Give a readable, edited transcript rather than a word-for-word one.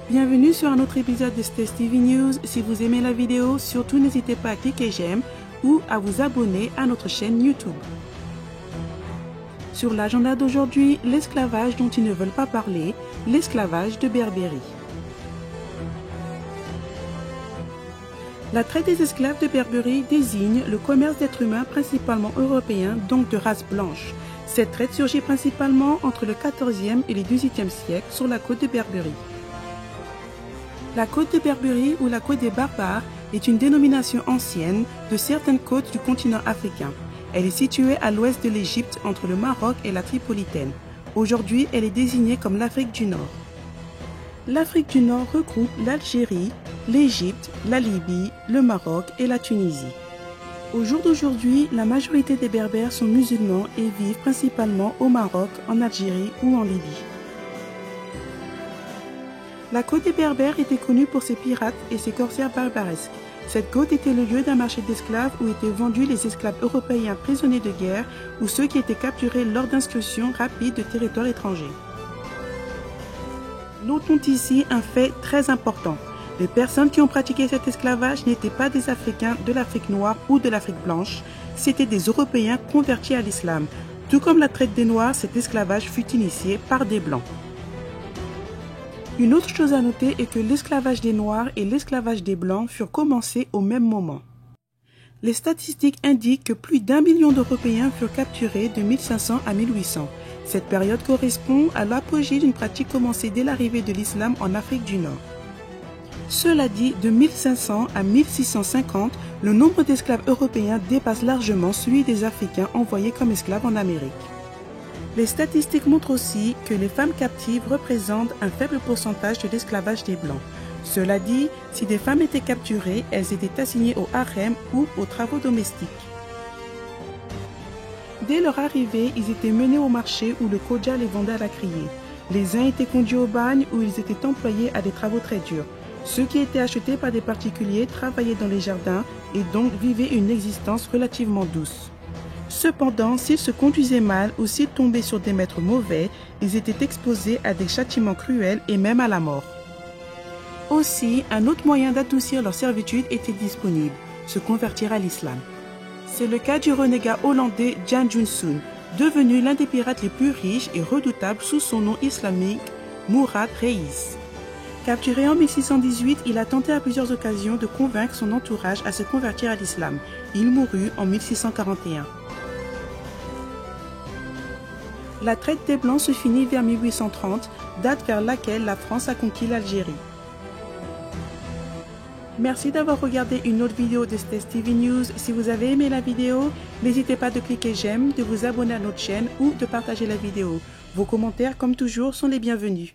Bienvenue sur un autre épisode de Stess TV News. Si vous aimez la vidéo, surtout n'hésitez pas à cliquer j'aime ou à vous abonner à notre chaîne YouTube. Sur l'agenda d'aujourd'hui, l'esclavage dont ils ne veulent pas parler, l'esclavage de Berbérie. La traite des esclaves de Berbérie désigne le commerce d'êtres humains principalement européens, donc de race blanche. Cette traite surgit principalement entre le XIVe et le XVIIIe siècle sur la côte de Berbérie. La côte de Berbérie ou la côte des barbares est une dénomination ancienne de certaines côtes du continent africain. Elle est située à l'ouest de l'Égypte entre le Maroc et la Tripolitaine. Aujourd'hui, elle est désignée comme l'Afrique du Nord. L'Afrique du Nord regroupe l'Algérie, l'Égypte, la Libye, le Maroc et la Tunisie. Au jour d'aujourd'hui, la majorité des Berbères sont musulmans et vivent principalement au Maroc, en Algérie ou en Libye. La côte des Berbères était connue pour ses pirates et ses corsaires barbaresques. Cette côte était le lieu d'un marché d'esclaves où étaient vendus les esclaves européens prisonniers de guerre ou ceux qui étaient capturés lors d'incursions rapides de territoires étrangers. Notons ici un fait très important. Les personnes qui ont pratiqué cet esclavage n'étaient pas des Africains de l'Afrique noire ou de l'Afrique blanche, c'étaient des Européens convertis à l'islam. Tout comme la traite des Noirs, cet esclavage fut initié par des Blancs. Une autre chose à noter est que l'esclavage des Noirs et l'esclavage des Blancs furent commencés au même moment. Les statistiques indiquent que plus d'1 million d'Européens furent capturés de 1500 à 1800. Cette période correspond à l'apogée d'une pratique commencée dès l'arrivée de l'islam en Afrique du Nord. Cela dit, de 1500 à 1650, le nombre d'esclaves européens dépasse largement celui des Africains envoyés comme esclaves en Amérique. Les statistiques montrent aussi que les femmes captives représentent un faible pourcentage de l'esclavage des Blancs. Cela dit, si des femmes étaient capturées, elles étaient assignées au harem ou aux travaux domestiques. Dès leur arrivée, ils étaient menés au marché où le Kodja les vendait à la criée. Les uns étaient conduits au bagne où ils étaient employés à des travaux très durs. Ceux qui étaient achetés par des particuliers travaillaient dans les jardins et donc vivaient une existence relativement douce. Cependant, s'ils se conduisaient mal ou s'ils tombaient sur des maîtres mauvais, ils étaient exposés à des châtiments cruels et même à la mort. Aussi, un autre moyen d'adoucir leur servitude était disponible, se convertir à l'islam. C'est le cas du renégat hollandais Jan Junsun, devenu l'un des pirates les plus riches et redoutables sous son nom islamique, Mourad Reis. Capturé en 1618, il a tenté à plusieurs occasions de convaincre son entourage à se convertir à l'islam. Il mourut en 1641. La traite des Blancs se finit vers 1830, date vers laquelle la France a conquis l'Algérie. Merci d'avoir regardé une autre vidéo de Stess TV News. Si vous avez aimé la vidéo, n'hésitez pas de cliquer j'aime, de vous abonner à notre chaîne ou de partager la vidéo. Vos commentaires, comme toujours, sont les bienvenus.